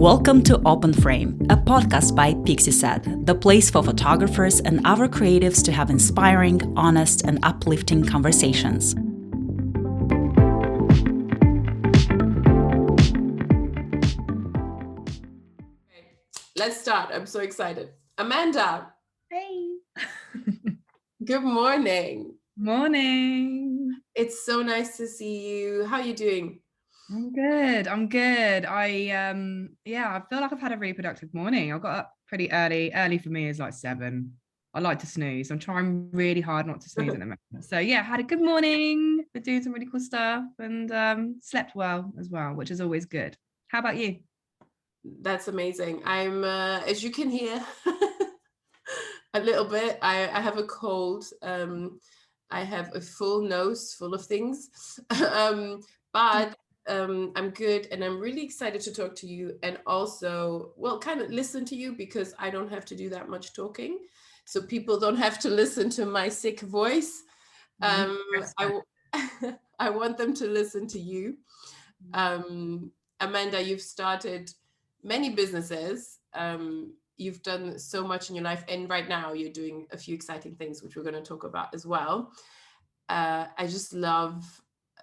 Welcome to OpenFrame, a podcast by Pixieset, the place for photographers and other creatives to have inspiring, honest, and uplifting conversations. Let's start. I'm so excited. Amanda. Hey. Good morning. Morning. It's so nice to see you. How are you doing? I'm good. I feel like I've had a really productive morning. I got up pretty early. Early for me is like 7. I like to snooze. I'm trying really hard not to snooze at the moment. So yeah, had a good morning. Been doing some really cool stuff and slept well as well, which is always good. How about you? That's amazing. I'm as you can hear a little bit. I have a cold. I have a full nose full of things. But I'm good, and I'm really excited to talk to you, and also, well, kind of listen to you, because I don't have to do that much talking, so people don't have to listen to my sick voice. I want them to listen to you. Amanda, you've started many businesses. You've done so much in your life, and right now you're doing a few exciting things, which we're going to talk about as well. I just love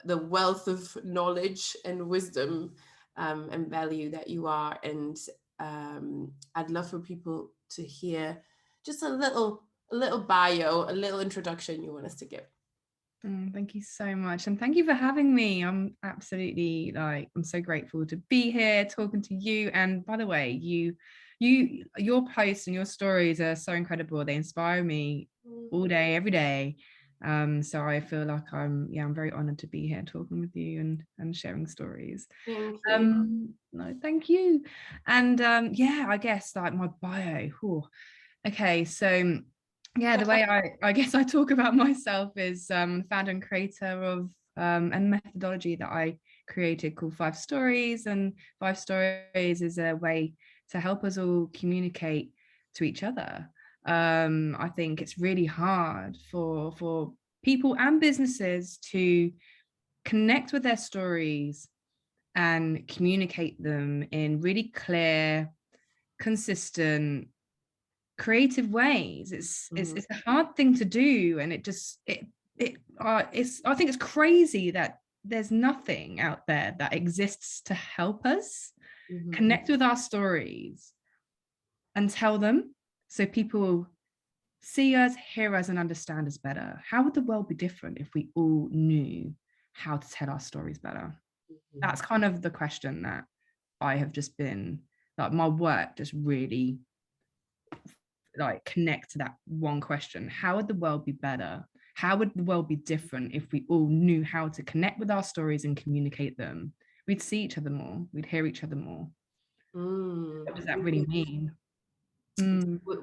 the wealth of knowledge and wisdom and value that you are, and I'd love for people to hear just a little bio, a little introduction you want us to give. Thank you so much, and thank you for having me. I'm absolutely I'm so grateful to be here talking to you. And by the way, your posts and your stories are so incredible. They inspire me all day, every day. So I feel like I'm very honored to be here talking with you and sharing stories. Thank you. Thank you. And I guess like my bio. Okay, so the way I guess I talk about myself is founder and creator of a methodology that I created called 5 Stories. And 5 Stories is a way to help us all communicate to each other. I think it's really hard for people and businesses to connect with their stories and communicate them in really clear, consistent, creative ways. It's a hard thing to do, and I think it's crazy that there's nothing out there that exists to help us connect with our stories and tell them, so people see us, hear us, and understand us better. How would the world be different if we all knew how to tell our stories better? That's kind of the question that I have just been my work just really connect to that one question. How would the world be better? How would the world be different if we all knew how to connect with our stories and communicate them? We'd see each other more. We'd hear each other more. What does that really mean?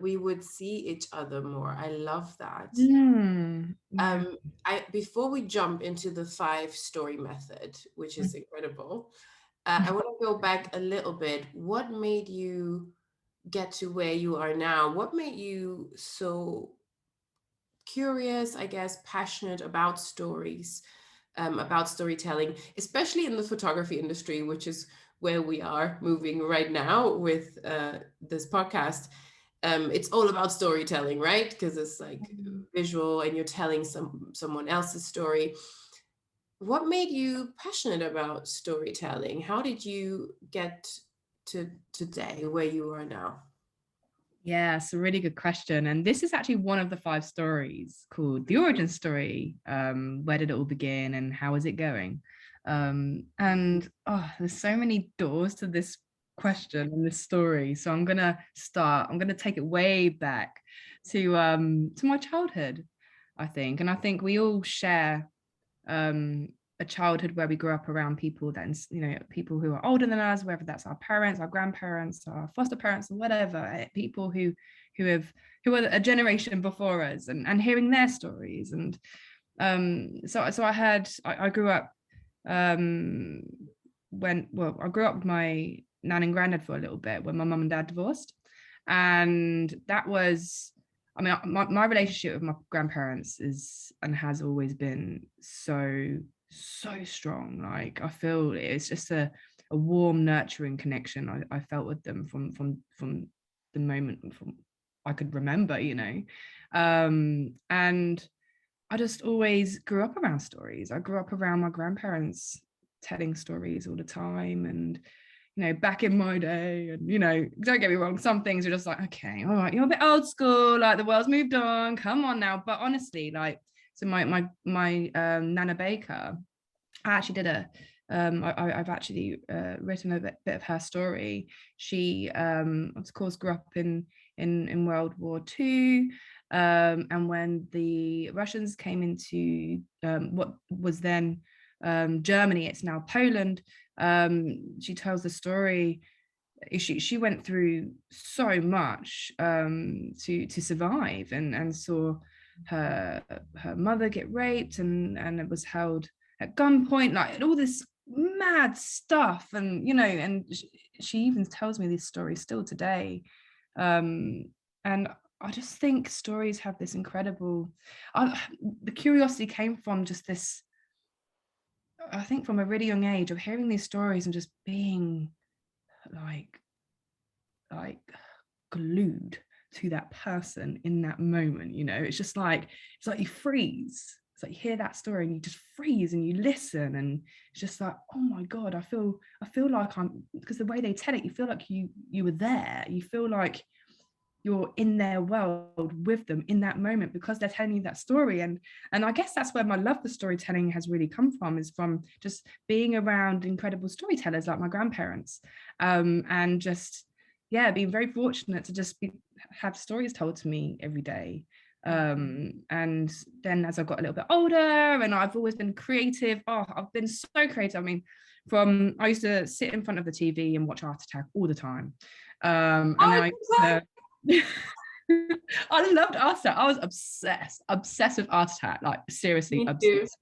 We would see each other more. I love that. Before we jump into the 5 story method, which is incredible, I want to go back a little bit. What made you get to where you are now? What made you so curious, I guess, passionate about stories, about storytelling, especially in the photography industry, which is where we are moving right now with this podcast. It's all about storytelling, right? Because it's like visual, and you're telling someone else's story. What made you passionate about storytelling? How did you get to today, where you are now? Yeah, it's a really good question. And this is actually one of the 5 stories called The Origin Story. Where did it all begin and how is it going? There's so many doors to this question and this story. So I'm gonna take it way back to my childhood, I think. And I think we all share a childhood where we grew up around people that, people who are older than us, whether that's our parents, our grandparents, our foster parents, or whatever, people who are a generation before us, and hearing their stories. And so I grew up I grew up with my nan and granddad for a little bit when my mum and dad divorced, and that was, my relationship with my grandparents is and has always been so strong. I feel it's just a a warm, nurturing connection I felt with them from the moment from I could remember, and I just always grew up around stories. I grew up around my grandparents telling stories all the time, and back in my day, and don't get me wrong, some things are just like, okay, all right, you're a bit old school, like the world's moved on, come on now. But honestly, like, so my Nana Baker, I actually did I've actually written a bit of her story. She of course grew up in World War II, and when the Russians came into what was then Germany, it's now Poland, she tells the story. She went through so much to survive, and saw her mother get raped, and it was held at gunpoint, like all this mad stuff. And and she even tells me these stories still today, and I just think stories have this incredible, the curiosity came from just this, I think, from a really young age, of hearing these stories and just being like glued to that person in that moment. It's just like, it's like you freeze. It's like you hear that story and you just freeze and you listen, and it's just like, oh my God, I feel like because the way they tell it, you feel like you were there. You feel like you're in their world with them in that moment, because they're telling you that story. And I guess that's where my love for storytelling has really come from, is from just being around incredible storytellers like my grandparents, and just being very fortunate to just have stories told to me every day. And then as I got a little bit older, and I've always been creative. I've been so creative. I mean, I used to sit in front of the TV and watch Art Attack all the time. And I loved Art Attack. I was obsessed with Art Attack, like seriously obsessed.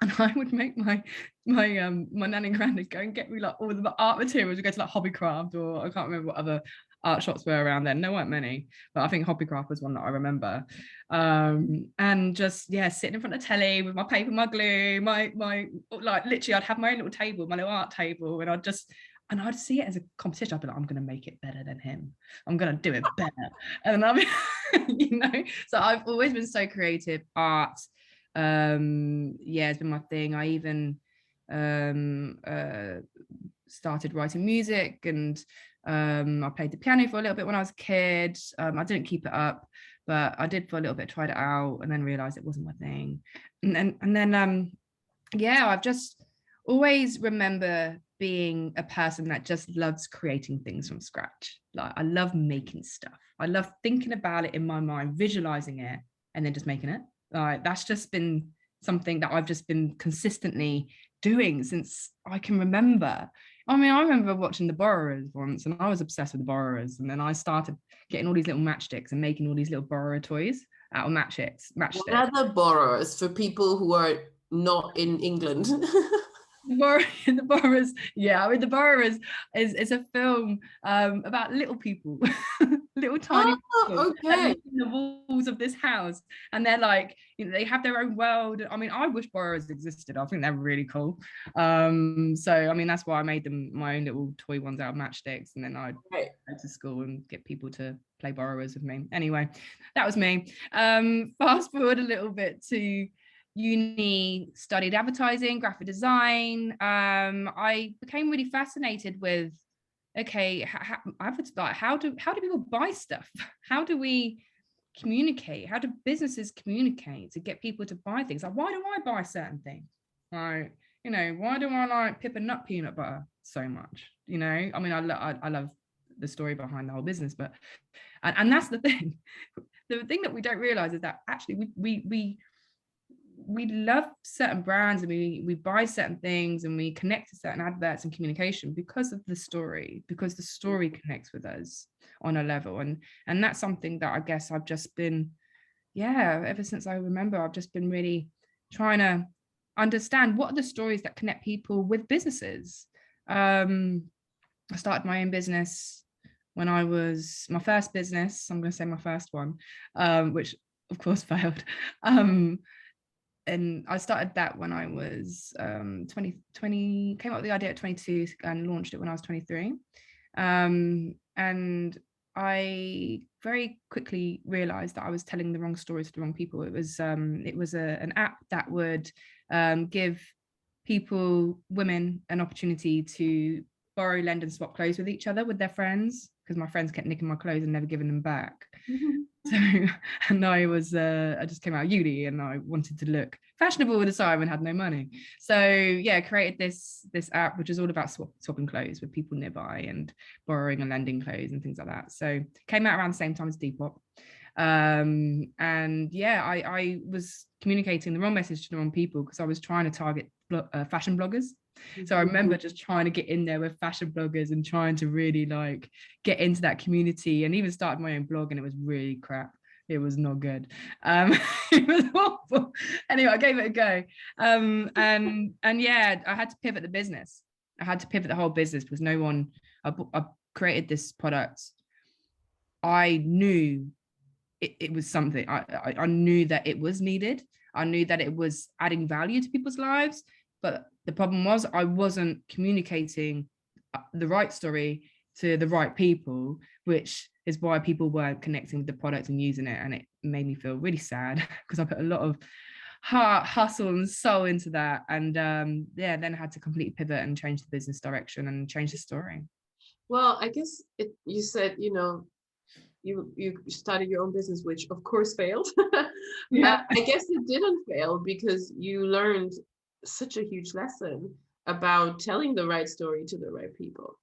And I would make my nan and granddad go and get me like all the art materials. We go to like Hobbycraft, or I can't remember what other art shops were around then. There weren't many, but I think Hobbycraft was one that I remember. And just sitting in front of the telly with my paper, my glue, my like literally, I'd have my own little table, my little art table, and I'd see it as a competition. I'd be like, I'm going to make it better than him. I'm going to do it better. And I mean, so I've always been so creative. Art, it's been my thing. I even started writing music, and I played the piano for a little bit when I was a kid. I didn't keep it up, but I did for a little bit, tried it out, and then realized it wasn't my thing. And then I've just always remember being a person that just loves creating things from scratch. Like, I love making stuff. I love thinking about it in my mind, visualizing it, and then just making it. Like, that's just been something that I've just been consistently doing since I can remember. I mean, I remember watching The Borrowers once, and I was obsessed with The Borrowers. And then I started getting all these little matchsticks and making all these little borrower toys out of matchsticks. What are The Borrowers for people who are not in England? The Borrowers, I mean, The Borrowers is a film about little people, little tiny people okay. in the walls of this house, and they're like, they have their own world. I mean, I wish Borrowers existed. I think they're really cool. So I mean, that's why I made them my own little toy ones out of matchsticks, and then I'd go to school and get people to play Borrowers with me. Anyway, that was me. Fast forward a little bit to uni, studied advertising, graphic design. I became really fascinated with, okay, how do people buy stuff? How do we communicate? How do businesses communicate to get people to buy things? Like, why do I buy certain things? Like, why do I like Pip and Nut peanut butter so much? I mean, I love the story behind the whole business, but and that's the thing. The thing that we don't realize is that actually we love certain brands, and we buy certain things, and we connect to certain adverts and communication because of the story, because the story connects with us on a level. And that's something that I guess I've just been, ever since I remember, I've just been really trying to understand what are the stories that connect people with businesses. I started my own business when I was, my first business, I'm going to say my first one, which of course failed. and I started that when I was 20, came up with the idea at 22 and launched it when I was 23. And I very quickly realized that I was telling the wrong stories to the wrong people. It was an app that would give people, women, an opportunity to borrow, lend, and swap clothes with each other, with their friends, because my friends kept nicking my clothes and never giving them back. So, and I just came out of uni and I wanted to look fashionable at the time and had no money. So yeah, created this app, which is all about swapping clothes with people nearby and borrowing and lending clothes and things like that. So came out around the same time as Depop. And yeah, I was communicating the wrong message to the wrong people because I was trying to target fashion bloggers. So I remember just trying to get in there with fashion bloggers and trying to really like get into that community, and even started my own blog, and it was really crap. It was not good. It was awful. Anyway, I gave it a go. And yeah, I had to pivot the business. I had to pivot the whole business because I created this product. I knew it was something. I knew that it was needed. I knew that it was adding value to people's lives. But the problem was I wasn't communicating the right story to the right people, which is why people weren't connecting with the product and using it. And it made me feel really sad because I put a lot of heart, hustle and soul into that. And yeah, then I had to completely pivot and change the business direction and change the story. Well, I guess you said, you started your own business, which of course failed. Yeah. I guess it didn't fail because you learned such a huge lesson about telling the right story to the right people.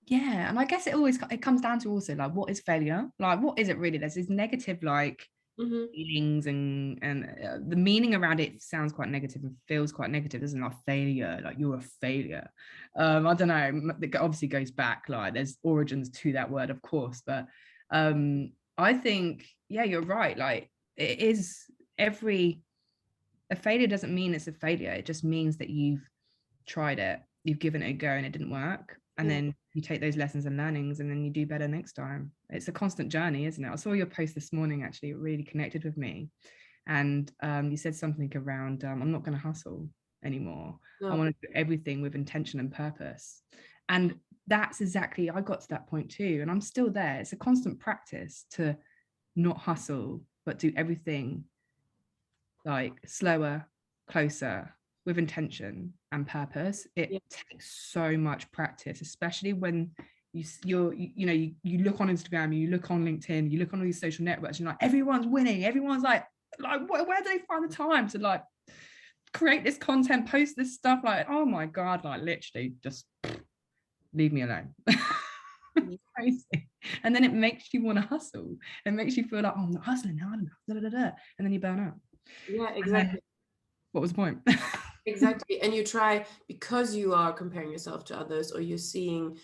Yeah, and I guess it comes down to also like, what is failure? Like, what is it really? There's these negative like feelings and the meaning around it sounds quite negative and feels quite negative, isn't it? Like failure, like you're a failure. I don't know. It obviously goes back, like there's origins to that word, of course, but I think yeah, you're right. Like it is a failure doesn't mean it's a failure. It just means that you've tried it, you've given it a go and it didn't work. And then you take those lessons and learnings and then you do better next time. It's a constant journey, isn't it? I saw your post this morning, actually, it really connected with me. And you said something around, I'm not going to hustle anymore. No. I want to do everything with intention and purpose. And that's exactly, I got to that point too. And I'm still there. It's a constant practice to not hustle, but do everything like slower, closer, with intention and purpose. It takes so much practice, especially when you look on Instagram, you look on LinkedIn, you look on all these social networks, you're like, everyone's winning, everyone's like where do they find the time to like create this content, post this stuff? Like, oh my God, like literally just leave me alone. Crazy. And then it makes you want to hustle. It makes you feel like, oh, I'm not hustling now, and then you burn out. Yeah, exactly. What was the point? Exactly. And you try, because you are comparing yourself to others, or you're seeing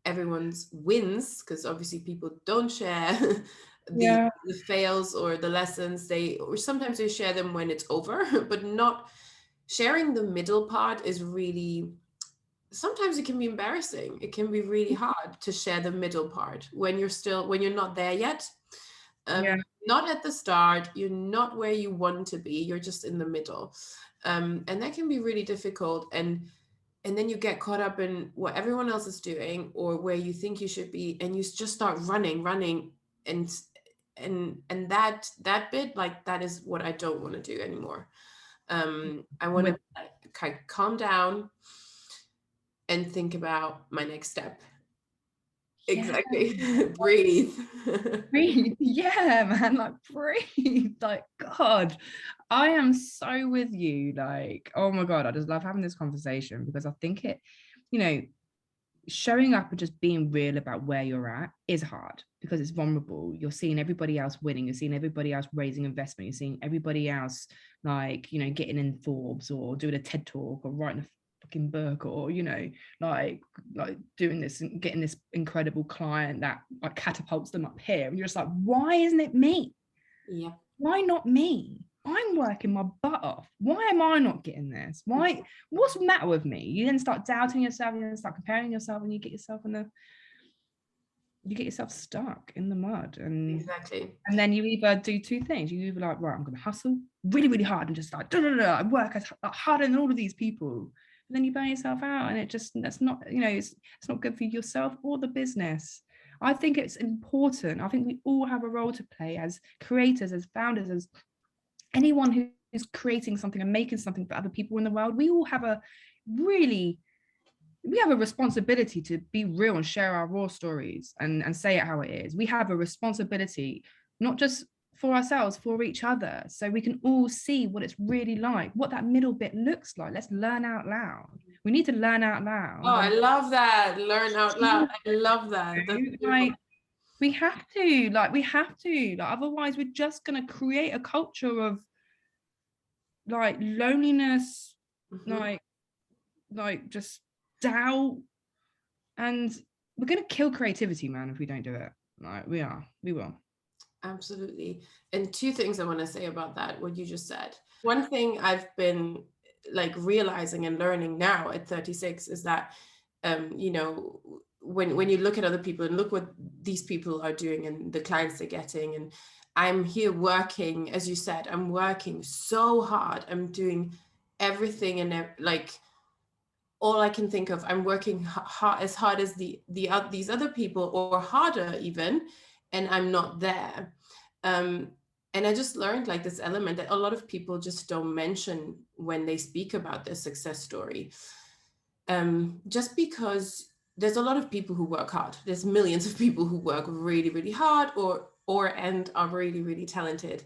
everyone's wins, because obviously people don't share the fails or the lessons, or sometimes they share them when it's over, but not sharing the middle part is really, sometimes it can be embarrassing. It can be really hard to share the middle part when you're not there yet. Not at the start, you're not where you want to be, you're just in the middle. And that can be really difficult. And then you get caught up in what everyone else is doing or where you think you should be, and you just start running. And that bit, like, that is what I don't want to do anymore. I want to kind of calm down and think about my next step. Exactly. Breathe. Yeah, man, like breathe. Like, God, I am so with you. Like, oh my God, I just love having this conversation because I think it, showing up and just being real about where you're at is hard because it's vulnerable. You're seeing everybody else winning, you're seeing everybody else raising investment, you're seeing everybody else like, getting in Forbes or doing a TED talk or writing a fucking book, or like doing this and getting this incredible client that like catapults them up here, and you're just like, why isn't it me? Yeah, why not me? I'm working my butt off. Why am I not getting this? What's the matter with me? You then start doubting yourself, you then start comparing yourself, and you get yourself in you get yourself stuck in the mud. And Exactly. and then you either do two things. You either like, right, I'm going to hustle really, really hard and just like, I work as harder than all of these people. And then you burn yourself out, and that's not, it's not good for yourself or the business. I think it's important. I think we all have a role to play as creators, as founders, as anyone who's creating something and making something for other people in the world. We all have a responsibility to be real and share our raw stories and say it how it is. We have a responsibility, not just for ourselves, for each other, so we can all see what it's really like, what that middle bit looks like. Let's learn out loud. We need to learn out loud. Oh, I love that. Learn out loud. I love that. We have to, otherwise we're just going to create a culture of like loneliness, like just doubt, and we're going to kill creativity, man, if we don't do it. Like we will. Absolutely. And two things I want to say about that, what you just said. One thing I've been like realizing and learning now at 36 is that, when you look at other people and look what these people are doing and the clients they're getting, and I'm here working, as you said, I'm working so hard. I'm doing everything, and like all I can think of, I'm working as hard as these other people, or harder even, and I'm not there. And I just learned like this element that a lot of people just don't mention when they speak about their success story. Just because there's a lot of people who work hard. There's millions of people who work really, really hard and are really, really talented.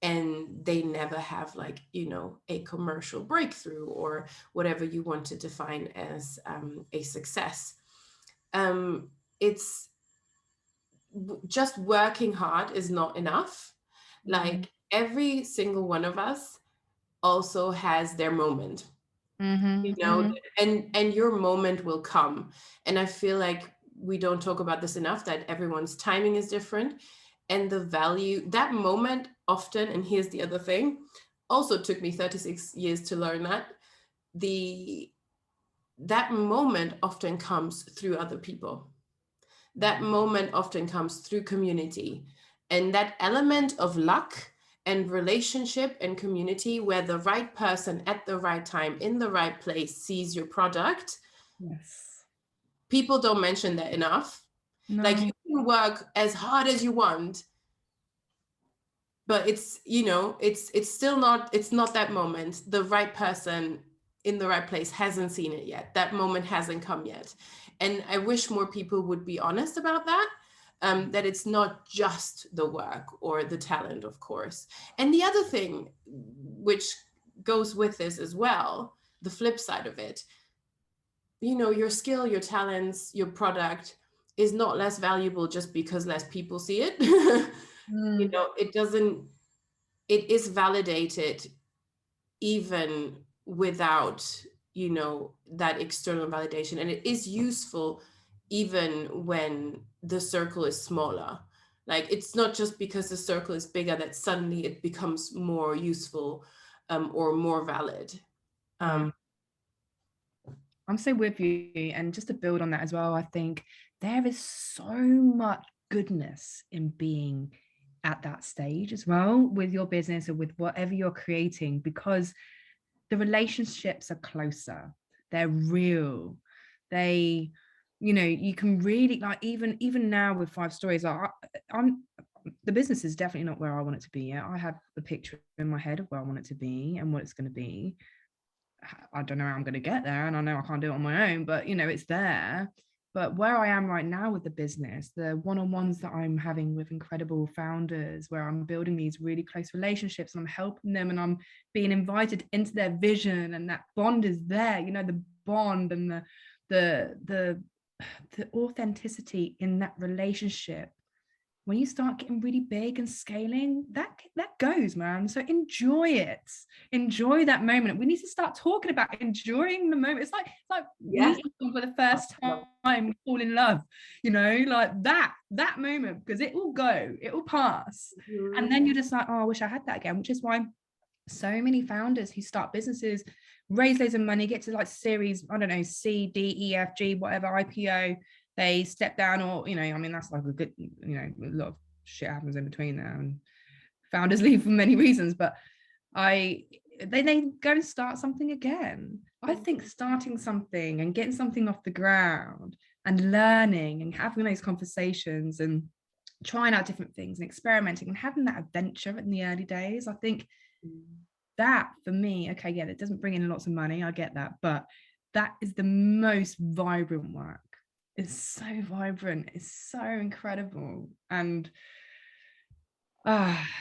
And they never have like, a commercial breakthrough or whatever you want to define as a success. It's just working hard is not enough. Like every single one of us also has their moment, and your moment will come. And I feel like we don't talk about this enough, that everyone's timing is different. And the value, that moment often, and here's the other thing, also took me 36 years to learn that moment often comes through other people. That moment often comes through community. And that element of luck and relationship and community, where the right person at the right time in the right place sees your product. Yes. People don't mention that enough. No. Like you can work as hard as you want, but it's still not, it's not that moment. The right person in the right place hasn't seen it yet. That moment hasn't come yet. And I wish more people would be honest about that, that it's not just the work or the talent, of course. And the other thing, which goes with this as well, the flip side of it, your skill, your talents, your product is not less valuable just because less people see it. It is validated even without, that external validation. And it is useful even when the circle is smaller. Like it's not just because the circle is bigger that suddenly it becomes more useful or more valid. I'm so with you. And just to build on that as well, I think there is so much goodness in being at that stage as well with your business or with whatever you're creating, because the relationships are closer, they're real, they, you can really, like, even now with 5 stories, the business is definitely not where I want it to be yet. I have a picture in my head of where I want it to be and what it's going to be. I don't know how I'm going to get there, and I know I can't do it on my own, but it's there. But where I am right now with the business, the one-on-ones that I'm having with incredible founders, where I'm building these really close relationships and I'm helping them and I'm being invited into their vision, and that bond is there, the bond and the authenticity in that relationship. When you start getting really big and scaling, that goes, man. So enjoy it. Enjoy that moment. We need to start talking about enjoying the moment. It's like meeting for the first time, fall in love, like that moment, because it will go, it will pass. Mm-hmm. And then you're just like, oh, I wish I had that again, which is why so many founders who start businesses, raise loads of money, get to like series, I don't know, C, D, E, F, G, whatever, IPO, they step down, or, you know, I mean, that's like a good, you know, a lot of shit happens in between there, and founders leave for many reasons, but they go and start something again. I think starting something and getting something off the ground and learning and having those conversations and trying out different things and experimenting and having that adventure in the early days, I think that for me, okay, yeah, it doesn't bring in lots of money, I get that, but that is the most vibrant work. It's so vibrant, it's so incredible. And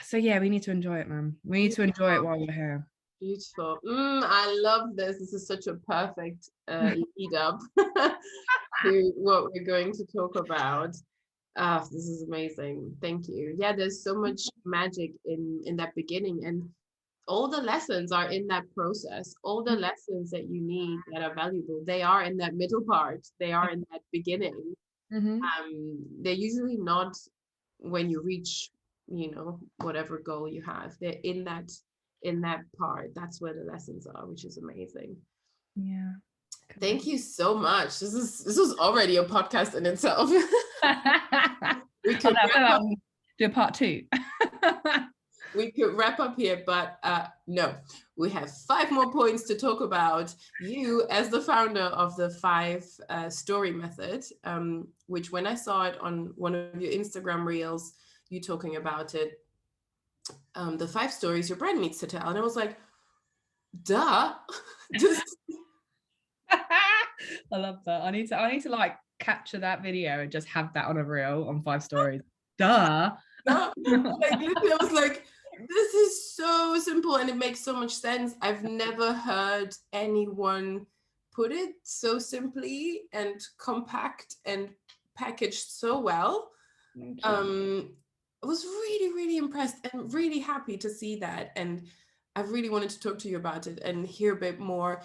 so yeah, we need to enjoy it, man. We need to enjoy it while we're here. Beautiful. I love this. This is such a perfect lead up to what we're going to talk about. This is amazing. Thank you. Yeah, there's so much magic in that beginning, and all the lessons are in that process. All the lessons that you need that are valuable, they are in that middle part. They are in that beginning. They're usually not when you reach, you know, whatever goal you have. They're in that part. That's where the lessons are, which is amazing. Yeah. Thank you so much. This was already a podcast in itself. We could do a part 2. We could wrap up here, but no, we have 5 more points to talk about. You, as the founder of the 5 story method, which when I saw it on one of your Instagram reels, you talking about it, the 5 stories your brand needs to tell, and I was like, duh. I love that. I need to like capture that video and just have that on a reel on 5 stories. Duh. Like, literally, I was like, this is so simple and it makes so much sense. I've never heard anyone put it so simply and compact and packaged so well. I was really, really impressed and really happy to see that. And I really wanted to talk to you about it and hear a bit more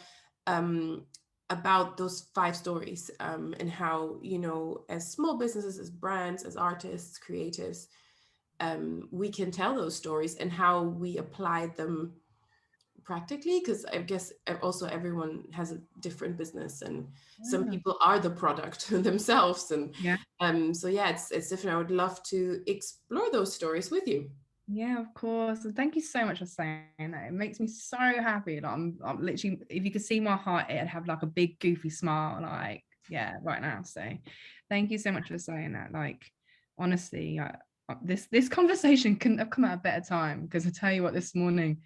about those 5 stories and how, you know, as small businesses, as brands, as artists, creatives, we can tell those stories and how we apply them practically, because I guess also everyone has a different business and some people are the product themselves, and so yeah, it's different. I would love to explore those stories with you. Yeah, of course. And thank you so much for saying that. It makes me so happy. Like, I'm literally, if you could see my heart, it'd have like a big goofy smile, like, yeah, right now. So thank you so much for saying that. Like, honestly, this conversation couldn't have come at a better time, because I tell you what, this morning,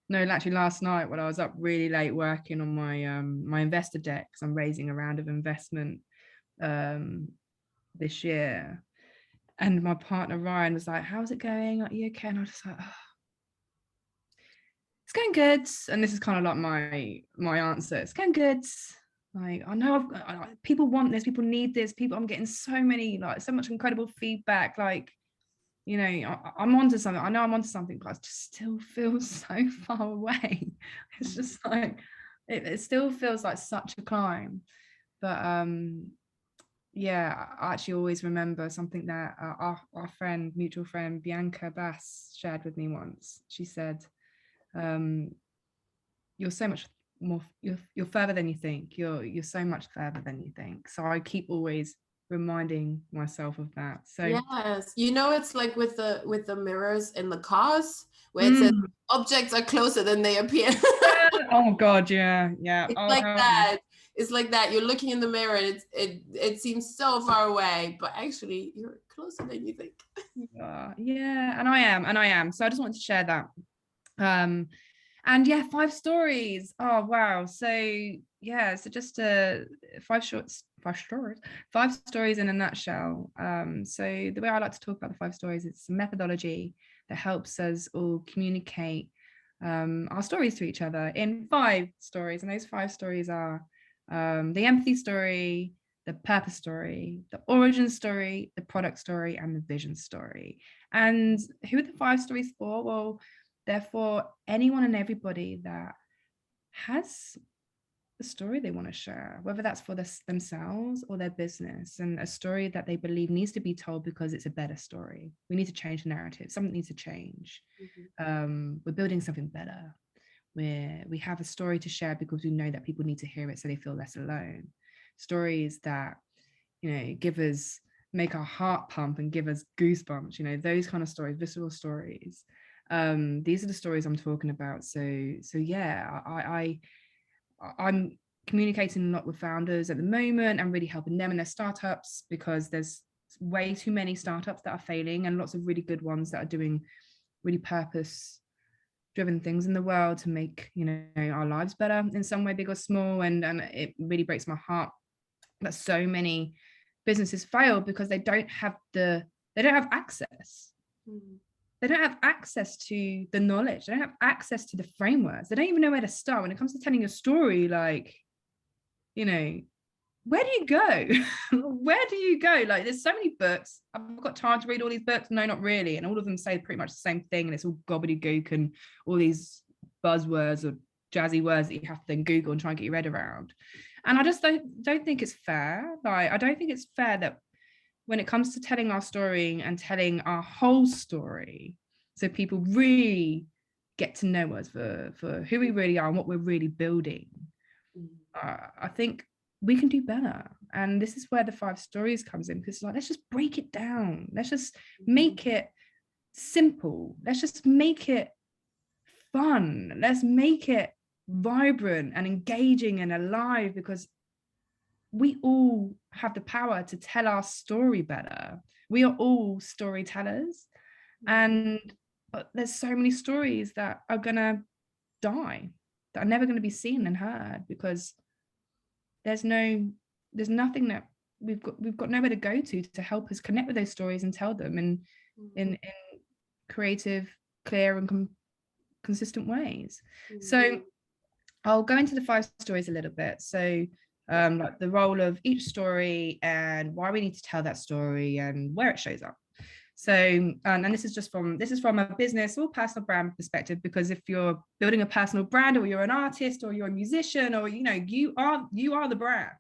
no, actually last night, when I was up really late working on my my investor deck, because I'm raising a round of investment this year, and my partner Ryan was like, how's it going, are you okay? And I was just like, oh, it's going good. And this is kind of like my answer, it's going good. Like, I know people want this, people need this, I'm getting so many, like, so much incredible feedback, like, you know, I'm onto something. I know I'm onto something, but it just still feels so far away. It's just like, it still feels like such a climb. But yeah, I actually always remember something that our friend, mutual friend, Bianca Bass shared with me once. She said, you're so much more, you're further than you think. You're so much further than you think. So I keep always reminding myself of that. So yes, you know, it's like with the mirrors in the cars where it says objects are closer than they appear. Oh god, yeah. It's like that. It's like that. You're looking in the mirror and it seems so far away, but actually you're closer than you think. Yeah, and I am. So I just wanted to share that. And yeah, 5 stories. Oh wow. So yeah, so just 5 stories in a nutshell. So the way I like to talk about the 5 stories, it's a methodology that helps us all communicate our stories to each other in 5 stories. And those 5 stories are the empathy story, the purpose story, the origin story, the product story, and the vision story. And who are the 5 stories for? Well, they're for anyone and everybody that has a story they want to share, whether that's for themselves or their business, and a story that they believe needs to be told because it's a better story. We need to change the narrative. Something needs to change. We're building something better. We have a story to share because we know that people need to hear it so they feel less alone. Stories that, make our heart pump and give us goosebumps, those kind of stories, visceral stories. These are the stories I'm talking about. So yeah, I'm communicating a lot with founders at the moment and really helping them in their startups, because there's way too many startups that are failing and lots of really good ones that are doing really purpose driven things in the world to make our lives better in some way, big or small. And it really breaks my heart that so many businesses fail because they don't have access. They don't have access to the knowledge. They don't have access to the frameworks. They don't even know where to start when it comes to telling a story. Like, where do you go? Where do you go? Like, there's so many books. I've got time to read all these books. No, not really. And all of them say pretty much the same thing. And it's all gobbledygook and all these buzzwords or jazzy words that you have to then Google and try and get your head around. And I just don't think it's fair. Like, I don't think it's fair that when it comes to telling our story and telling our whole story, so people really get to know us for who we really are and what we're really building, I think we can do better. And this is where the 5 stories comes in, because let's just break it down. Let's just make it simple. Let's just make it fun. Let's make it vibrant and engaging and alive, because we all have the power to tell our story better. We are all storytellers, and there's so many stories that are gonna die, that are never going to be seen and heard, because there's nothing that we've got nowhere to go to help us connect with those stories and tell them in creative, clear and consistent ways. So I'll go into the 5 stories a little bit. So like the role of each story and why we need to tell that story and where it shows up. So and this is from a business or personal brand perspective, because if you're building a personal brand, or you're an artist, or you're a musician, or you are the brand,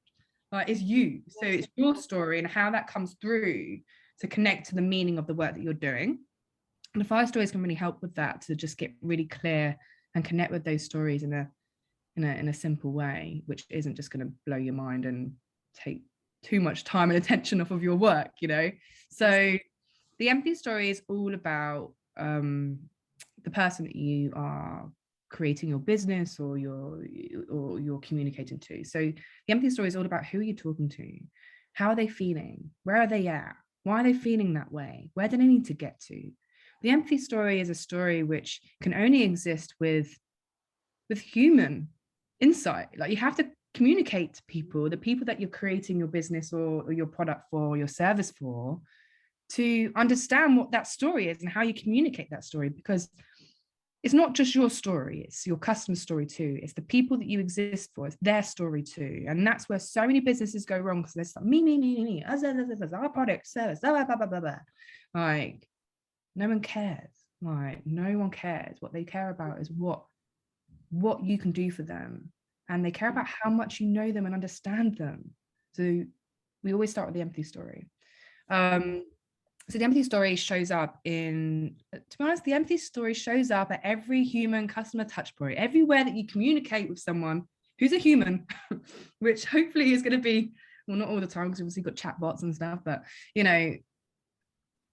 it's you. So it's your story and how that comes through to connect to the meaning of the work that you're doing. And the 5 stories can really help with that, to just get really clear and connect with those stories in a simple way, which isn't just going to blow your mind and take too much time and attention off of your work, So the empathy story is all about the person that you are creating your business or you're communicating to. So the empathy story is all about who you're talking to, how are they feeling, where are they at, why are they feeling that way, where do they need to get to. The empathy story is a story which can only exist with human insight. Like, you have to communicate to people, the people that you're creating your business or your product for, or your service for, to understand what that story is and how you communicate that story, because it's not just your story, it's your customer story too. It's the people that you exist for, it's their story too. And that's where so many businesses go wrong, because they're like, me, our product, service, blah, blah, blah, blah, blah. Like, no one cares. Like, no one cares. What they care about is what you can do for them. And they care about how much you know them and understand them. So we always start with the empathy story. So the empathy story shows up to be honest, the empathy story shows up at every human customer touch point, everywhere that you communicate with someone who's a human, which hopefully is going to be, well, not all the time, because obviously you've got chatbots and stuff, but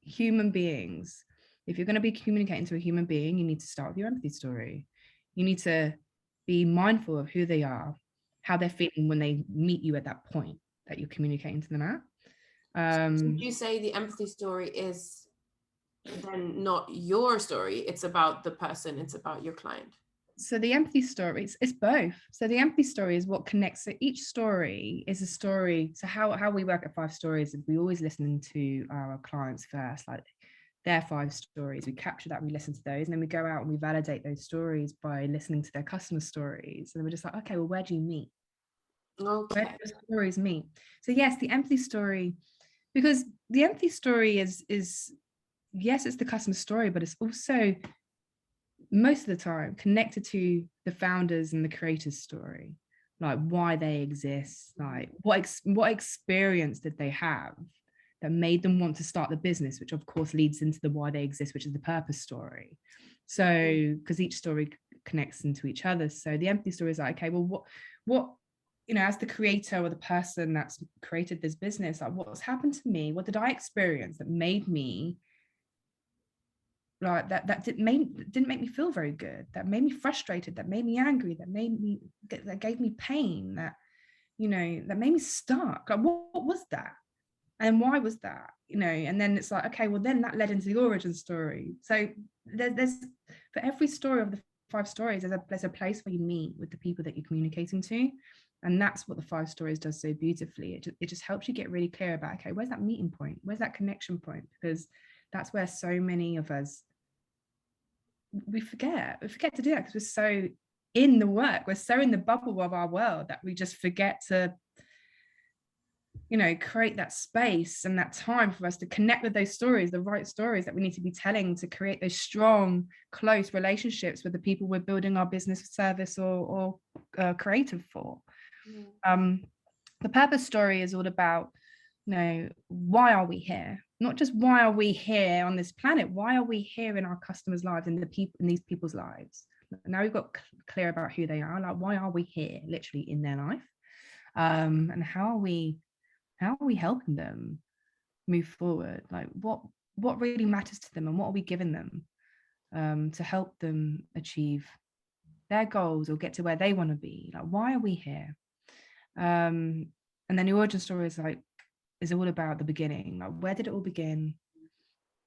human beings. If you're going to be communicating to a human being, you need to start with your empathy story. You need to be mindful of who they are, how they're feeling when they meet you at that point that you're communicating to them at. So would you say the empathy story is then not your story, it's about the person, it's about your client? So the empathy story, it's both. So the empathy story is what connects. So each story is a story. So how we work at 5 stories is we always listen to our clients first, like their 5 stories. We capture that, we listen to those, and then we go out and we validate those stories by listening to their customer stories. And then we're just like, okay, well, where do you meet? Okay. Where do the stories meet? So yes, the empathy story, because the empathy story is yes, it's the customer story, but it's also most of the time connected to the founders and the creators' story, like why they exist, like what experience did they have that made them want to start the business, which of course leads into the why they exist, which is the purpose story. So because each story connects into each other. So the empathy story is like, okay, well, what you know, as the creator or the person that's created this business, like what's happened to me? What did I experience that made me like that didn't make me feel very good, that made me frustrated, that made me angry, that gave me pain, that, you know, that made me stuck? Like what was that? And why was that? You know, and then it's like, okay, well then that led into the origin story. So there's for every story of the 5 stories, there's a place where you meet with the people that you're communicating to. And that's what the 5 stories does so beautifully. It just helps you get really clear about, okay, where's that meeting point? Where's that connection point? Because that's where so many of us, we forget to do that, because we're so in the work, we're so in the bubble of our world that we just forget to, you know, create that space and that time for us to connect with those stories, the right stories that we need to be telling, to create those strong, close relationships with the people we're building our business, service, or creative for. The purpose story is all about, you know, why are we here? Not just why are we here on this planet, why are we here in our customers' lives, in these people's lives? Now we've got clear about who they are, like why are we here literally in their life, and how are we helping them move forward? Like what really matters to them, and what are we giving them to help them achieve their goals or get to where they want to be? Like, why are we here? And then the origin story is all about the beginning. Like, where did it all begin,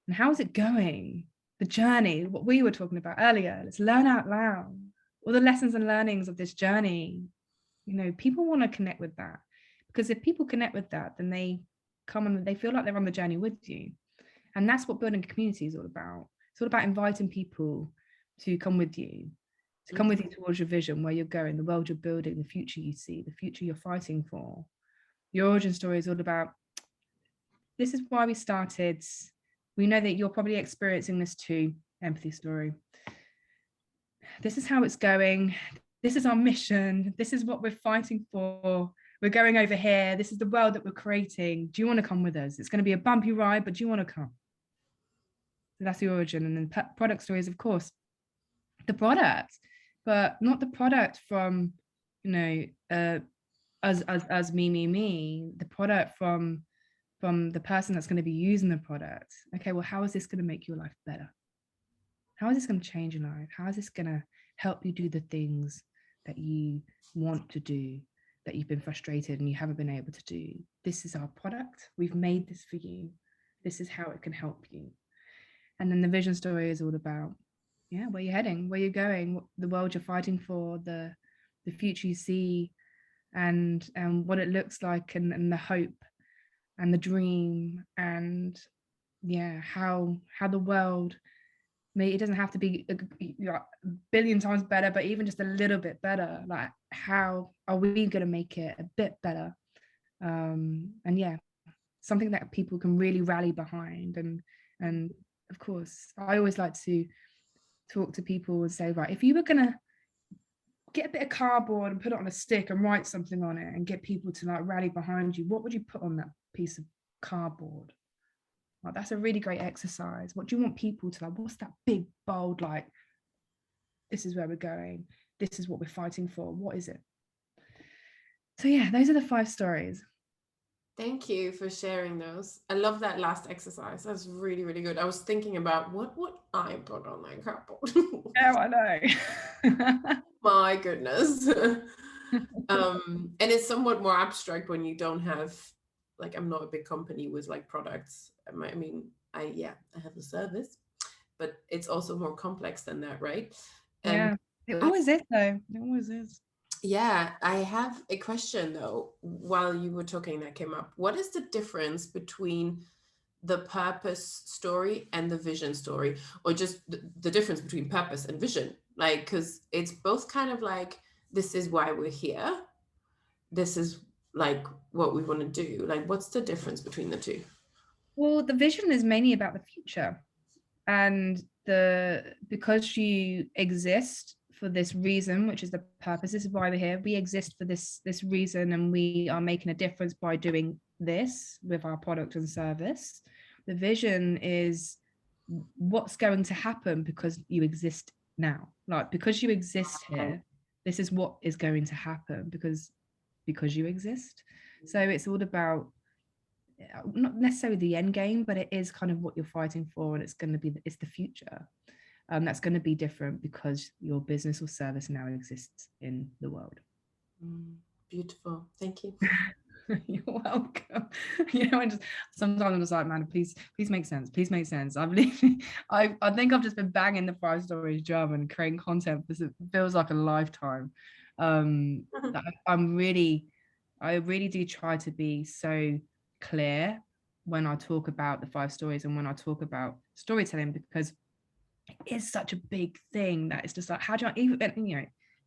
and how is it going? The journey, what we were talking about earlier. Let's learn out loud all the lessons and learnings of this journey. You know, people want to connect with that, because if people connect with that, then they come and they feel like they're on the journey with you. And that's what building a community is all about. It's all about inviting people to come with you, towards your vision, where you're going, the world you're building, the future you see, the future you're fighting for. Your origin story is all about, this is why we started. We know that you're probably experiencing this too. Empathy story. This is how it's going. This is our mission. This is what we're fighting for. We're going over here. This is the world that we're creating. Do you want to come with us? It's going to be a bumpy ride, but do you want to come? So that's the origin. And then product stories, of course, the product, but not the product from, you know, as me, the product from the person that's going to be using the product. Okay, well, how is this going to make your life better? How is this going to change your life? How is this going to help you do the things that you want to do, that you've been frustrated and you haven't been able to do? This is our product. We've made this for you. This is how it can help you. And then the vision story is all about, yeah, where you're heading, where you're going, the world you're fighting for, the future you see, and what it looks like, and the hope and the dream, and yeah, how the world, maybe it doesn't have to be a billion times better, but even just a little bit better. Like, how are we going to make it a bit better? And yeah, something that people can really rally behind. And of course, I always like to talk to people and say, right, if you were going to get a bit of cardboard and put it on a stick and write something on it and get people to like rally behind you, what would you put on that piece of cardboard? Like, that's a really great exercise. What do you want people to like? What's that big, bold, like, this is where we're going, this is what we're fighting for, what is it? So yeah, those are the 5 stories. Thank you for sharing those. I love that last exercise. That's really, really good. I was thinking about what would I put on that cardboard? Oh, I know. My goodness. And it's somewhat more abstract when you don't have, like, I'm not a big company with like products. I have a service, but it's also more complex than that, right? Yeah, it always is though. It always is. Yeah, I have a question though. While you were talking, that came up. What is the difference between the purpose story and the vision story, or just the difference between purpose and vision? Like, because it's both kind of like, this is why we're here. This is like what we want to do. Like, what's the difference between the two? Well, the vision is mainly about the future, and because you exist for this reason, which is the purpose. This is why we're here. We exist for this reason, and we are making a difference by doing this with our product and service. The vision is what's going to happen because you exist now. Like, because you exist here, this is what is going to happen, because because you exist. So it's all about not necessarily the end game, but it is kind of what you're fighting for, and it's the future. That's going to be different because your business or service now exists in the world. Beautiful. Thank you. You're welcome. I just sometimes I'm just like, man, please make sense. Please make sense. I think I've just been banging the 5 stories drum and creating content because it feels like a lifetime. I really do try to be so clear when I talk about the 5 stories and when I talk about storytelling, because it is such a big thing that it's just like, how do I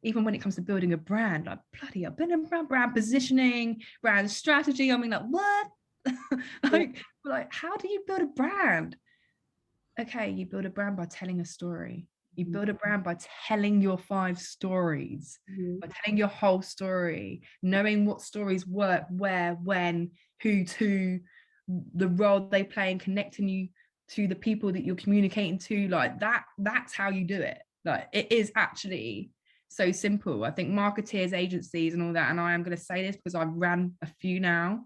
even when it comes to building a brand, like bloody I've been in brand positioning, brand strategy. I mean, like what? like how do you build a brand? Okay, you build a brand by telling a story. You build a brand by telling your 5 stories, by telling your whole story, knowing what stories work, where, when, who to, the role they play, and connecting you to the people that you're communicating to. Like that's how you do it. Like it is actually so simple. I think marketeers, agencies and all that, and I am going to say this because I've ran a few now,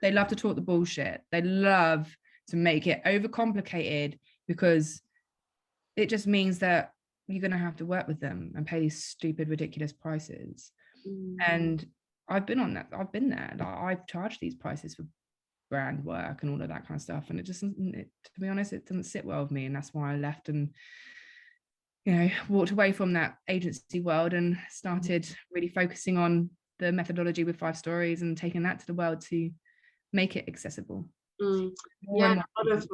they love to talk the bullshit. They love to make it overcomplicated because it just means that you're going to have to work with them and pay these stupid, ridiculous prices. And I've been on that. I've been there. Like, I've charged these prices for brand work and all of that kind of stuff. And it just, to be honest, it doesn't sit well with me. And that's why I left and, walked away from that agency world and started really focusing on the methodology with 5 stories and taking that to the world to make it accessible. Yeah, a lot of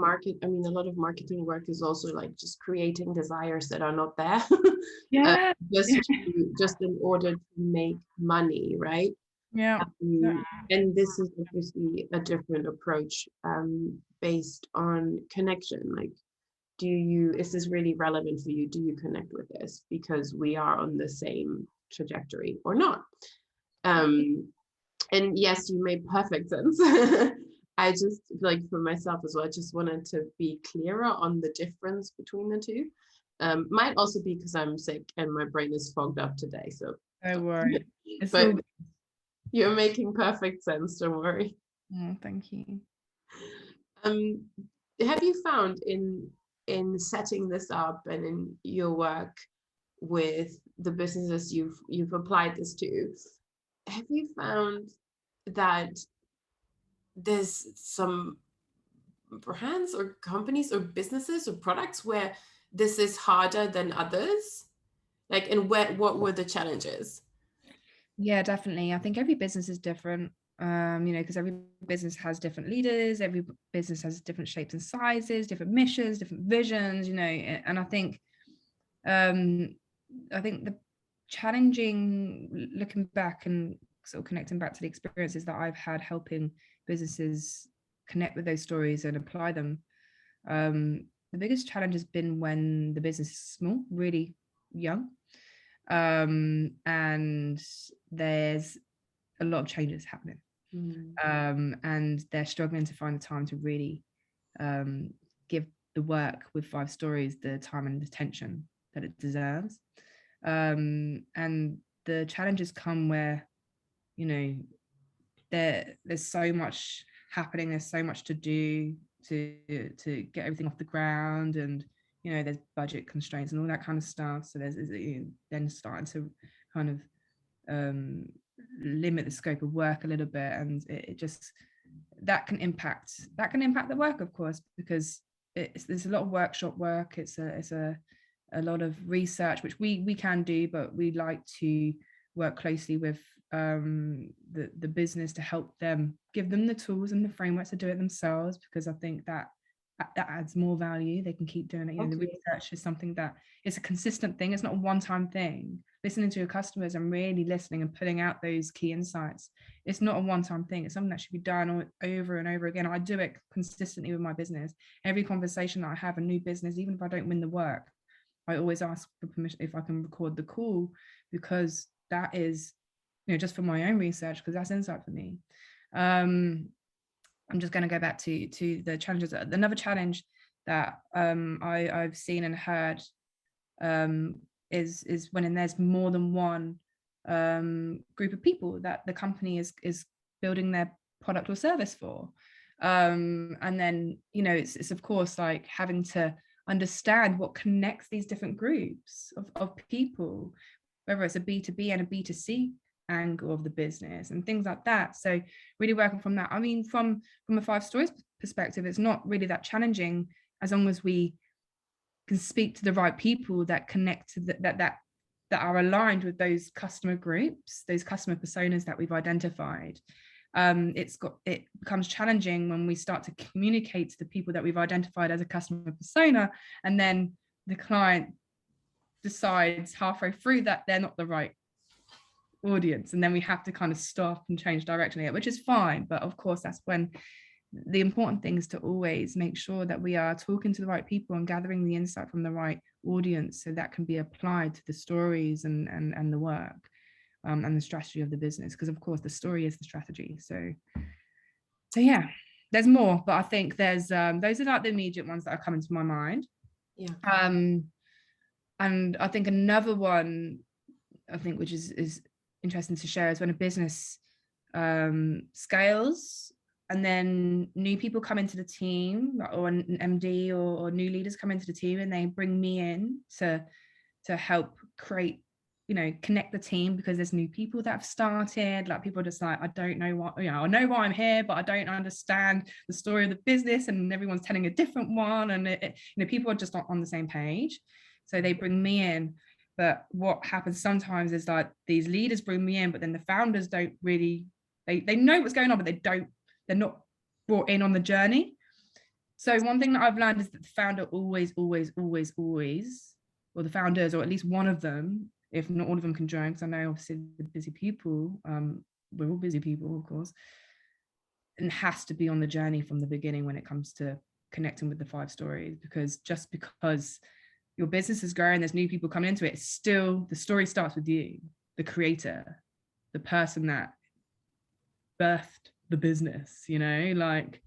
marketing work is also like just creating desires that are not there. Just in order to make money, right? And this is obviously a different approach based on connection. Like, is this really relevant for you? Do you connect with this because we are on the same trajectory or not? And yes, you made perfect sense. I just, like, for myself as well, I just wanted to be clearer on the difference between the two. Might also be because I'm sick and my brain is fogged up today. So don't worry. But you're making perfect sense. Don't worry. Thank you. Have you found in setting this up and in your work with the businesses you've applied this to, have you found that there's some brands or companies or businesses or products where this is harder than others? Like, and what were the challenges? Yeah, definitely. I think every business is different, because every business has different leaders, every business has different shapes and sizes, different missions, different visions, and I think the challenging, looking back and sort of connecting back to the experiences that I've had helping businesses connect with those stories and apply them. The biggest challenge has been when the business is small, really young, and there's a lot of changes happening, and they're struggling to find the time to really give the work with 5 stories the time and attention that it deserves. And the challenges come where there's so much happening, there's so much to do to get everything off the ground, and there's budget constraints and all that kind of stuff. So there's then starting to kind of limit the scope of work a little bit, and it just that can impact the work, of course, because there's a lot of workshop work. It's a lot of research, which we can do, but we like to work closely with the business to help them, give them the tools and the frameworks to do it themselves, because I think that adds more value. They can keep doing it. The research is something that it's a consistent thing. It's not a one-time thing. Listening to your customers and really listening and putting out those key insights, it's not a one-time thing. It's something that should be done over and over again. I do it consistently with my business. Every conversation that I have, a new business, even if I don't win the work, I always ask for permission if I can record the call, because that is, just for my own research, because that's insight for me. I'm just going to go back to the challenges. Another challenge that I've seen and heard is when there's more than one group of people that the company is building their product or service for. And then, you know, it's of course like having to understand what connects these different groups of people, whether it's a B2B and a B2C angle of the business and things like that. So really working from that. I mean, from a 5 stories perspective, it's not really that challenging as long as we can speak to the right people that connect to that are aligned with those customer groups, those customer personas that we've identified. It becomes challenging when we start to communicate to the people that we've identified as a customer persona, and then the client decides halfway through that they're not the right audience, and then we have to kind of stop and change direction, which is fine. But of course, that's when the important thing is to always make sure that we are talking to the right people and gathering the insight from the right audience, so that can be applied to the stories and the work and the strategy of the business, because of course the story is the strategy. So yeah, there's more, but I think there's those are like the immediate ones that are coming to my mind. Yeah. And I think another one, I think, which is interesting to share, is when a business scales and then new people come into the team, or an MD or new leaders come into the team, and they bring me in to help create, you know, connect the team, because there's new people that have started. Like, people are just like, I don't know what, you know, I know why I'm here, but I don't understand the story of the business, and everyone's telling a different one, and you know, people are just not on the same page. So they bring me in. But what happens sometimes is like these leaders bring me in, but then the founders don't really, they know what's going on, but they're not brought in on the journey. So one thing that I've learned is that the founder always, or the founders, or at least one of them, if not all of them, can join, because I know obviously the busy people, we're all busy people, of course, and has to be on the journey from the beginning when it comes to connecting with the 5 stories. Because just because your business is growing, there's new people coming into it, still the story starts with you, the creator, the person that birthed the business, you know, like,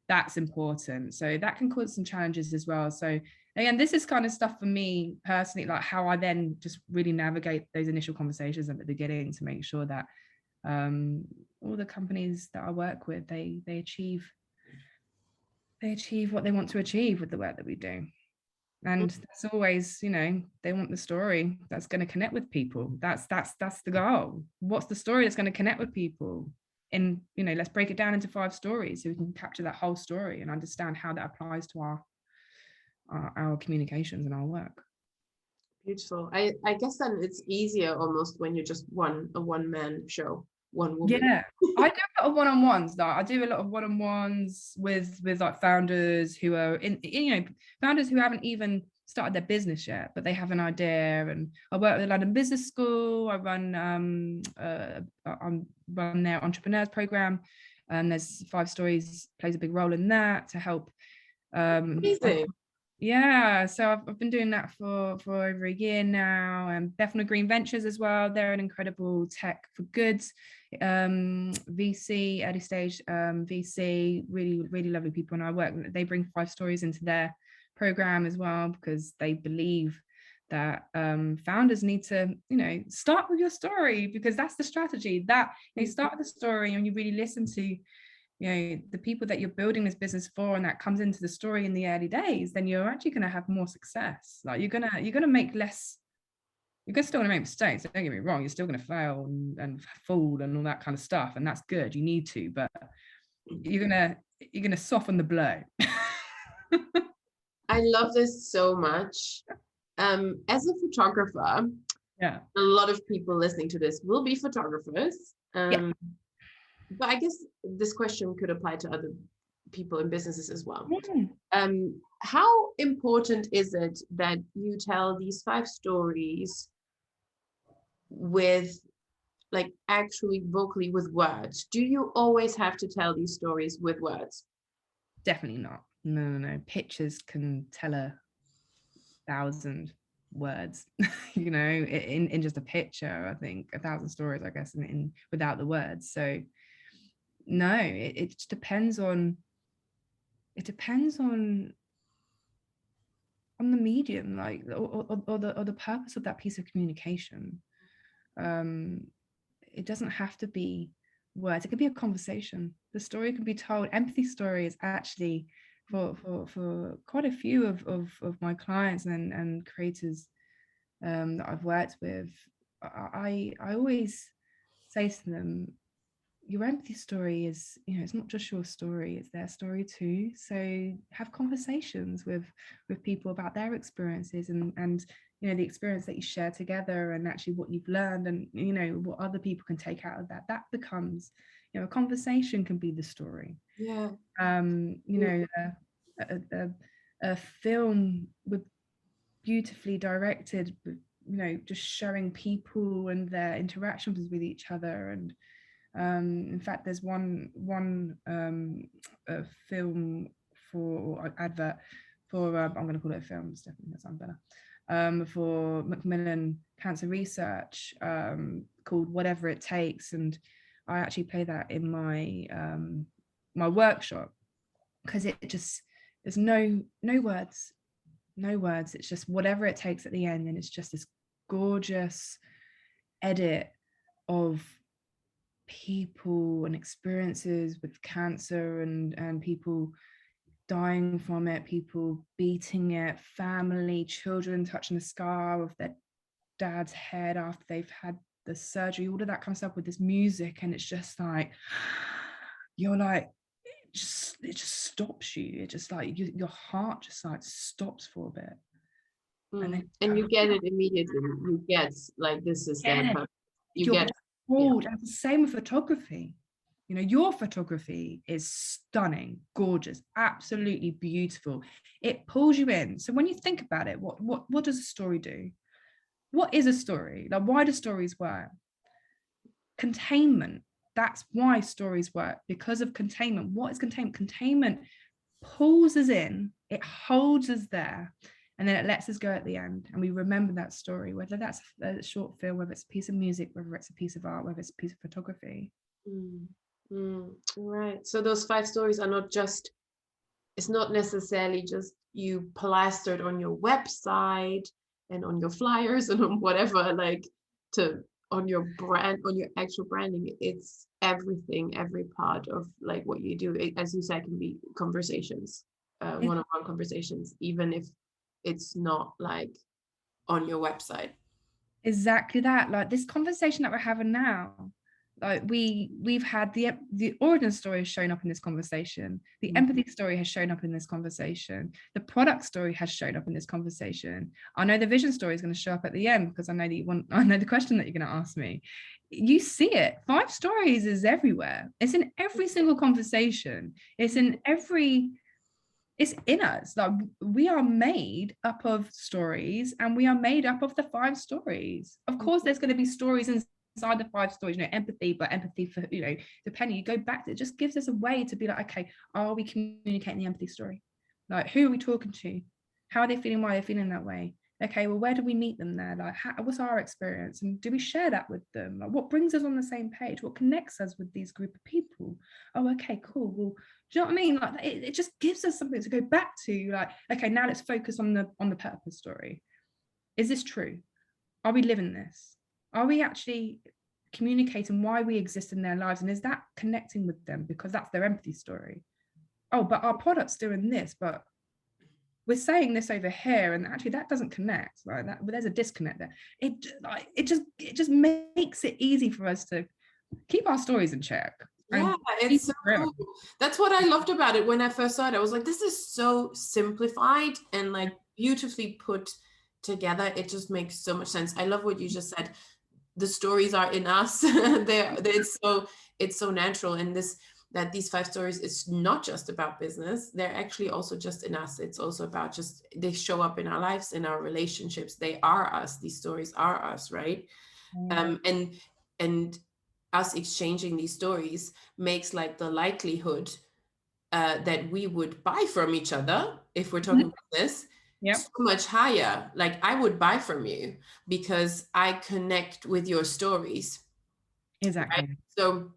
that's important. So that can cause some challenges as well. So again, this is kind of stuff for me personally, like how I then just really navigate those initial conversations at the beginning to make sure that all the companies that I work with, they achieve what they want to achieve with the work that we do. And that's always, you know, they want the story that's going to connect with people. That's the goal. What's the story that's going to connect with people? And, you know, let's break it down into 5 stories so we can capture that whole story and understand how that applies to our communications and our work. Beautiful. I guess then it's easier almost when you're just a one-man show, one woman. Yeah, I do a lot of one-on-ones. Like, I do a lot of one-on-ones with like founders who are founders who haven't even started their business yet, but they have an idea. And I work with the London Business School. I run their entrepreneurs program, and there's 5 stories plays a big role in that to help. Amazing. Yeah, so I've been doing that for over a year now. And Bethnal Green Ventures as well, they're an incredible tech for goods VC, early stage VC, really lovely people. And I work, they bring 5 stories into their program as well, because they believe that founders need to, you know, start with your story, because that's the strategy. That they start with the story, and you really listen to, you know, the people that you're building this business for, and that comes into the story in the early days, then you're actually going to have more success. Like, you're gonna make less. You're still going to make mistakes, don't get me wrong, you're still going to fail and fall and all that kind of stuff, and that's good, you need to, but you're gonna soften the blow. I love this so much. As a photographer, Yeah, a lot of people listening to this will be photographers. Yeah. But I guess this question could apply to other people in businesses as well. How important is it that you tell these 5 stories with, like, actually vocally with words? Do you always have to tell these stories with words? Definitely not. No. Pictures can tell 1,000 words, you know, in just a picture. I think 1,000 stories, I guess, in without the words. So no, it just depends on the medium, like, or the purpose of that piece of communication. it doesn't have to be words. It could be a conversation. The story can be told. Empathy story is actually for quite a few of my clients and creators that I've worked with. I always say to them, your empathy story is, it's not just your story, it's their story too. So have conversations with people about their experiences and the experience that you share together, and actually what you've learned, and what other people can take out of that becomes, a conversation can be the story. Yeah. A film with beautifully directed, just showing people and their interactions with each other. And in fact, there's one film for advert for I'm going to call it a film, Stephanie, that sounds better, for Macmillan Cancer Research, called Whatever It Takes, and I actually play that in my my workshop, because there's no words, it's just whatever it takes at the end, and it's just this gorgeous edit of people and experiences with cancer and people dying from it, people beating it, family, children touching the scar of their dad's head after they've had the surgery, all of that kind of stuff with this music. And it's just like, you're like, it just stops you. It just like your heart just like stops for a bit. And you get it immediately. You get like, this is their purpose. You get hold. And the same with photography. Your photography is stunning, gorgeous, absolutely beautiful. It pulls you in. So when you think about it, what does a story do? What is a story? Like, why do stories work? Containment. That's why stories work, because of containment. What is containment? Containment pulls us in, it holds us there, and then it lets us go at the end, and we remember that story, whether that's a short film, whether it's a piece of music, whether it's a piece of art, whether it's a piece of photography. Right. So those 5 stories are not just, it's not necessarily just you plastered on your website and on your flyers and on whatever, like on your brand, on your actual branding. It's everything, every part of like what you do. As you said, can be conversations, one-on-one conversations, even if it's not like on your website. Exactly that. Like this conversation that we're having now, like we've had the origin story has shown up in this conversation, the empathy story has shown up in this conversation, the product story has shown up in this conversation. I know the vision story is going to show up at the end, because I know the question that you're going to ask me. You see it. 5 stories is everywhere. It's in every single conversation. It's in us. Like, we are made up of stories, and we are made up of the 5 stories. Of course, there's going to be stories inside the 5 stories, empathy, but empathy for, depending, you go back to it, just gives us a way to be like, okay, are we communicating the empathy story? Like, who are we talking to? How are they feeling? Why are they feeling that way? Okay, well, where do we meet them there? Like, what's our experience? And do we share that with them? Like, what brings us on the same page? What connects us with these group of people? Oh, okay, cool. Well, do you know what I mean? Like, it just gives us something to go back to. Like, okay, now let's focus on the purpose story. Is this true? Are we living this? Are we actually communicating why we exist in their lives? And is that connecting with them? Because that's their empathy story. Oh, but our product's doing this, but we're saying this over here, and actually that doesn't connect, right? But there's a disconnect there. It just makes it easy for us to keep our stories in check. Yeah, it's so cool. That's what I loved about it when I first saw it. I was like, this is so simplified and like beautifully put together. It just makes so much sense. I love what you just said. The stories are in us. It's so natural in this, that these 5 stories, it's not just about business. They're actually also just in us. It's also about just, they show up in our lives, in our relationships. They are us. These stories are us, right? And us exchanging these stories makes like the likelihood that we would buy from each other, if we're talking business, so much higher. Like, I would buy from you because I connect with your stories. Exactly. Right? So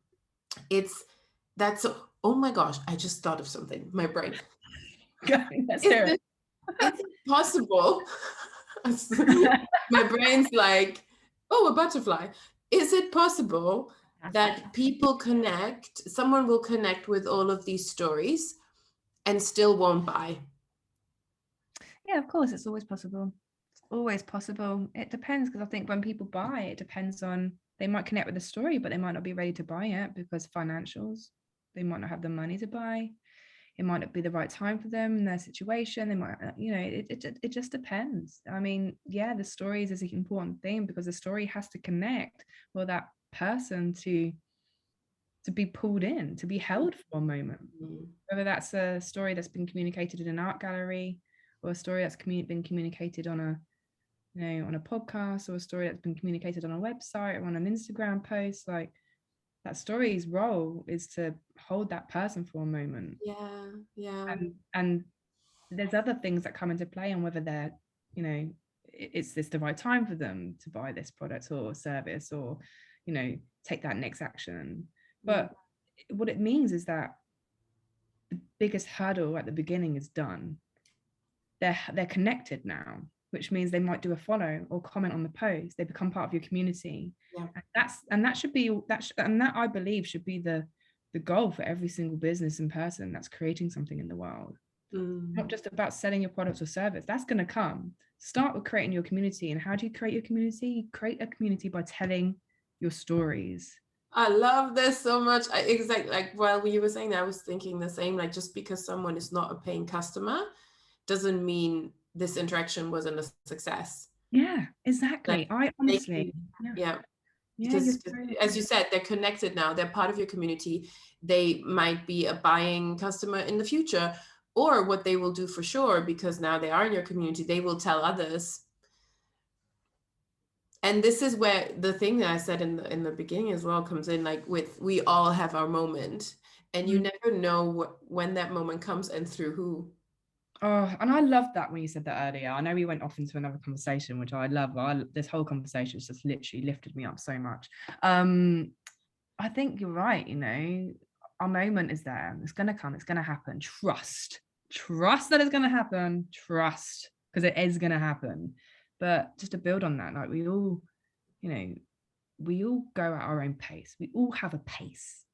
oh my gosh, I just thought of something. My brain. It's possible. My brain's like, Oh, a butterfly. Is it possible that someone will connect with all of these stories and still won't buy? Yeah, of course, it's always possible. It's always possible. It depends, because I think when people buy, it depends on, they might connect with the story, but they might not be ready to buy it because financials, they might not have the money to buy. It might not be the right time for them in their situation. They might, it just depends. I mean, yeah, the stories is an important thing because the story has to connect with that person to be pulled in, to be held for a moment. Mm. Whether that's a story that's been communicated in an art gallery, or a story that's been communicated on a, on a podcast, or a story that's been communicated on a website or on an Instagram post. Like, that story's role is to hold that person for a moment. Yeah. And there's other things that come into play on whether they're, is this the right time for them to buy this product or service, or, take that next action. But what it means is that the biggest hurdle at the beginning is done. They're connected now, which means they might do a follow or comment on the post. They become part of your community. Yeah. And that should be that I believe should be the goal for every single business and person that's creating something in the world. Not just about selling your products or service. That's going to come. Start with creating your community. And how do you create your community? You create a community by telling your stories. I love this so much. Exactly, like while you were saying that, I was thinking the same. Like, just because someone is not a paying customer doesn't mean this interaction wasn't a success. Yeah, exactly. Like, I honestly, because as you said, they're connected now. They're part of your community. They might be a buying customer in the future, or what they will do for sure, because now they are in your community, they will tell others. And this is where the thing that I said in the beginning as well comes in, like, we all have our moment, and you never know when that moment comes and through who. Oh, and I loved that when you said that earlier. I know we went off into another conversation, which I love. This whole conversation has just literally lifted me up so much. I think you're right. Our moment is there. It's going to come. It's going to happen. Trust that it's going to happen. Trust, because it is going to happen. But just to build on that, like, we all go at our own pace. We all have a pace.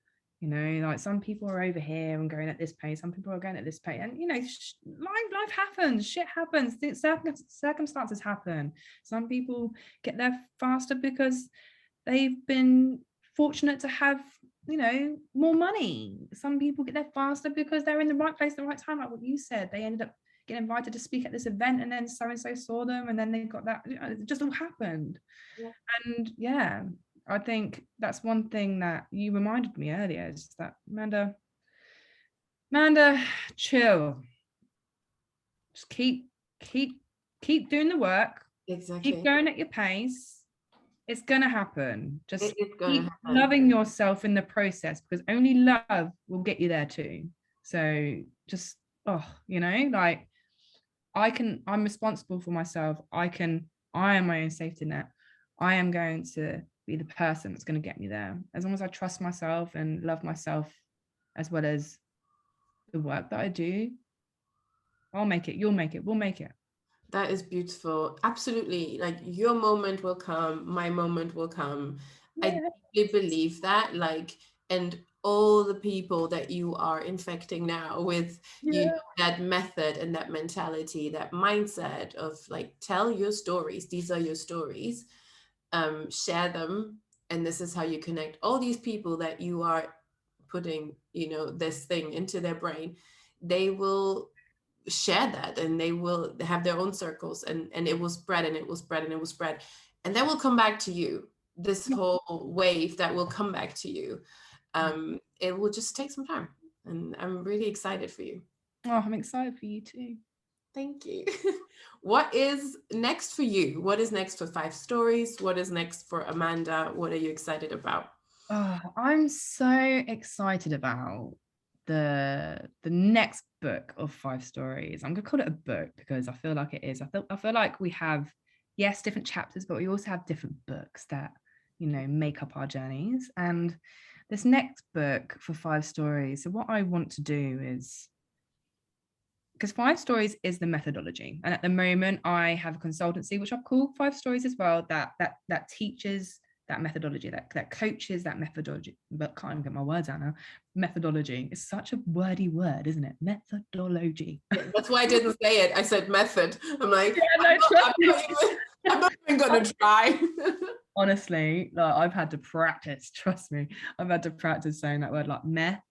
Like, some people are over here and going at this pace, some people are going at this pace, and life happens, shit happens, circumstances happen. Some people get there faster because they've been fortunate to have more money. Some people get there faster because they're in the right place at the right time, like what you said. They ended up getting invited to speak at this event, and then so and so saw them, and then they got that. It just all happened. And I think that's one thing that you reminded me earlier, is that Amanda, chill. Just keep doing the work. Exactly. Keep going at your pace. It's gonna happen. Just keep happen. loving yourself in the process, because only love will get you there too. So just like, I'm responsible for myself. I am my own safety net. I am going to be the person that's going to get me there. As long as I trust myself and love myself, as well as the work that I do, I'll make it. You'll make it. We'll make it. That is beautiful. Absolutely. Like, your moment will come, my moment will come. I deeply believe that. Like, and all the people that you are infecting now with that method and that mentality, that mindset of, like, tell your stories. These are your stories. Share them. And this is how you connect all these people that you are putting, this thing into their brain. They will share that, and they will have their own circles, and it will spread, and it will spread, and it will spread, and that will come back to you. This whole wave that will come back to you. It will just take some time, and I'm really excited for you. Oh, I'm excited for you too. Thank you. What is next for you? What is next for 5 Stories? What is next for Amanda? What are you excited about? Oh, I'm so excited about the next book of 5 Stories. I'm gonna call it a book because I feel like it is. I feel like we have, yes, different chapters, but we also have different books that make up our journeys. And this next book for 5 Stories, so what I want to do is because 5 stories is the methodology, and at the moment I have a consultancy which I've called 5 stories as well, that teaches that methodology, that coaches that methodology. But can't even get my words out now. Methodology is such a wordy word, isn't it? Methodology. That's why I didn't say it. I said method. I'm like, Yeah, no, I'm not even gonna try. Honestly, like, I've had to practice, trust me, I've had to practice saying that word, like methodology.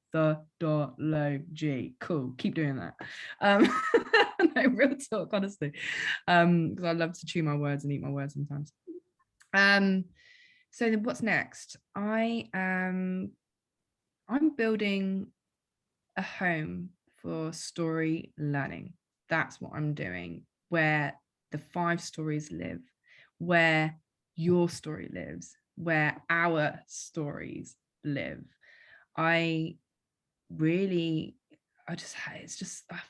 Cool, keep doing that. No, real talk, honestly, because I love to chew my words and eat my words sometimes. So what's next? I'm building a home for story learning. That's what I'm doing, where the 5 stories live, where your story lives, where our stories live. I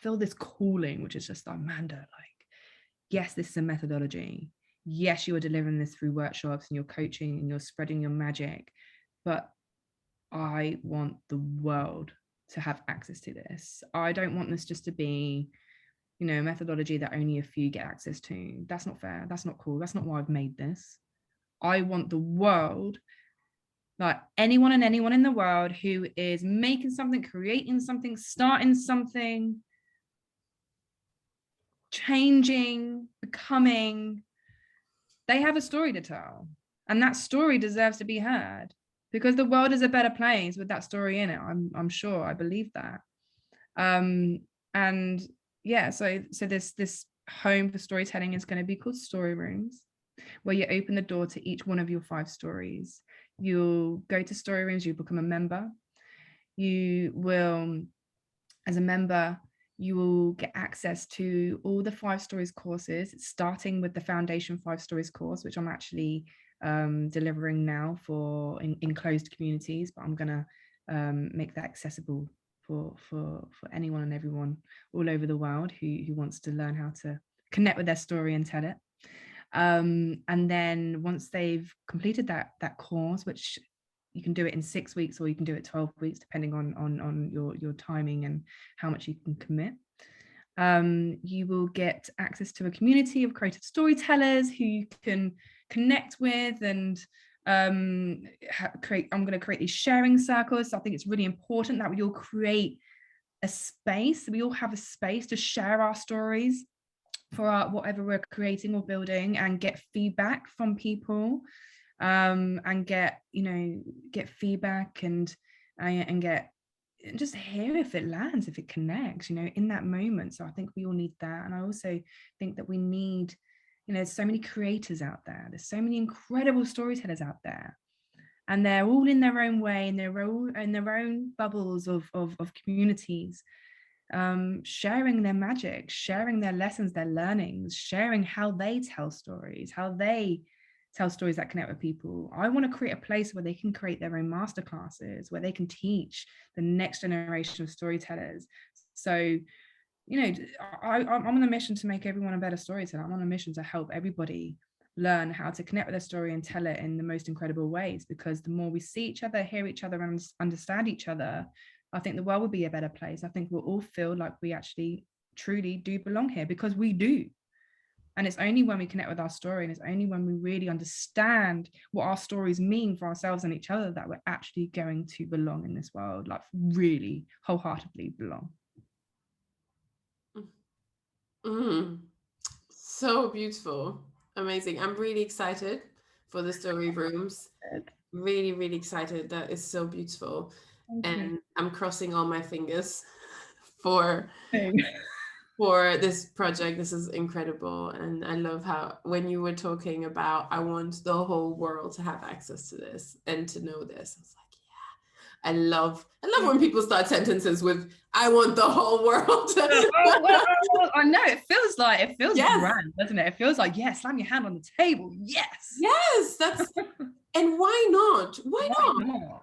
feel this calling, which is just, Amanda, like, yes, this is a methodology. Yes, you are delivering this through workshops and you're coaching and you're spreading your magic, but I want the world to have access to this. I don't want this just to be, a methodology that only a few get access to. That's not fair. That's not cool. That's not why I've made this. I want the world, like anyone in the world who is making something, creating something, starting something, changing, becoming, they have a story to tell. And that story deserves to be heard, because the world is a better place with that story in it. I'm sure, I believe that. And yeah, so this home for storytelling is going to be called Story Rooms, where you open the door to each one of your 5 stories. You'll go to Story Rooms, you become a member. You will, as a member, you will get access to all the 5 stories courses, starting with the Foundation 5 Stories course, which I'm actually delivering now for in closed communities, but I'm gonna make that accessible for anyone and everyone all over the world who wants to learn how to connect with their story and tell it. And then once they've completed that course, which you can do it in 6 weeks or you can do it 12 weeks, depending on your timing and how much you can commit. You will get access to a community of creative storytellers who you can connect with, and I'm going to create these sharing circles. So I think it's really important that we all create a space. We all have a space to share our stories for whatever we're creating or building, and get feedback from people, and get feedback and get just hear if it lands, if it connects, in that moment. So I think we all need that. And I also think that we need, there's so many creators out there, there's so many incredible storytellers out there, and they're all in their own way, in their own bubbles of communities, sharing their magic, sharing their lessons, their learnings, sharing how they tell stories, that connect with people. I want to create a place where they can create their own masterclasses, where they can teach the next generation of storytellers. So, I'm on a mission to make everyone a better storyteller. I'm on a mission to help everybody learn how to connect with their story and tell it in the most incredible ways, because the more we see each other, hear each other, and understand each other, I think the world will be a better place. I think we'll all feel like we actually truly do belong here, because we do. And it's only when we connect with our story, and it's only when we really understand what our stories mean for ourselves and each other, that we're actually going to belong in this world, like really wholeheartedly belong. So beautiful. Amazing. I'm really excited for the Story Rooms. Really, really excited. That is so beautiful. And I'm crossing all my fingers for this project. This is incredible. And I love how, when you were talking about, I want the whole world to have access to this and to know this, I was like, I love when people start sentences with, I want the whole world. I know, it feels yes. grand, doesn't it? It feels like, yes, slam your hand on the table. Yes, that's and why not?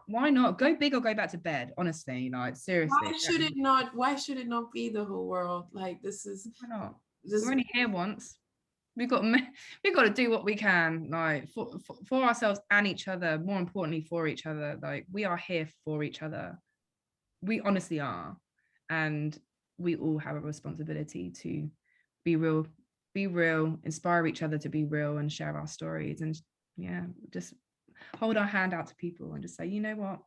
Why not go big or go back to bed? Honestly, like, seriously, why should it not be the whole world? Like, this is, why not? We're only here once. We've got to do what we can, like, for ourselves and each other. More importantly, for each other. Like, we are here for each other. We honestly are, and we all have a responsibility to be real, inspire each other to be real and share our stories, and just hold our hand out to people and just say, you know what,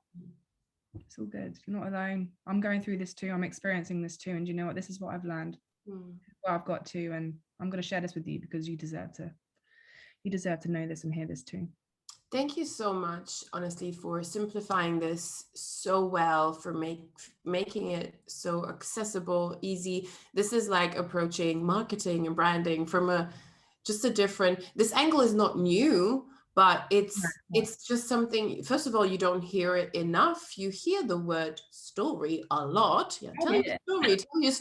it's all good, you're not alone, I'm going through this too, I'm experiencing this too, and you know what, this is what I've learned, what I've got to, and I'm going to share this with you because you deserve to know this and hear this too. Thank you so much, honestly, for simplifying this so well, for making it so accessible, easy. This is like approaching marketing and branding from just a different, this angle is not new, but it's just something, first of all, you don't hear it enough. You hear the word story a lot. Yeah, tell your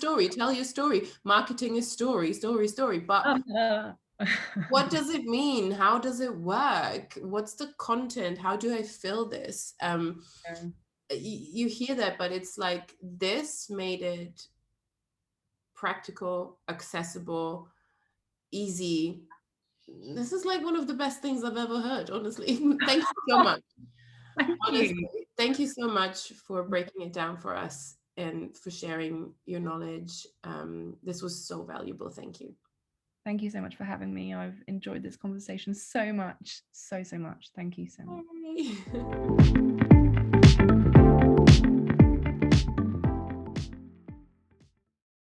story. Marketing is story. But what does it mean? How does it work? What's the content? How do I fill this? You hear that, but it's like this made it practical, accessible, easy. This is like one of the best things I've ever heard, honestly. Thank you so much. Thank you so much for breaking it down for us and for sharing your knowledge. This was so valuable. Thank you. Thank you so much for having me. I've enjoyed this conversation so much, so much. Thank you so much.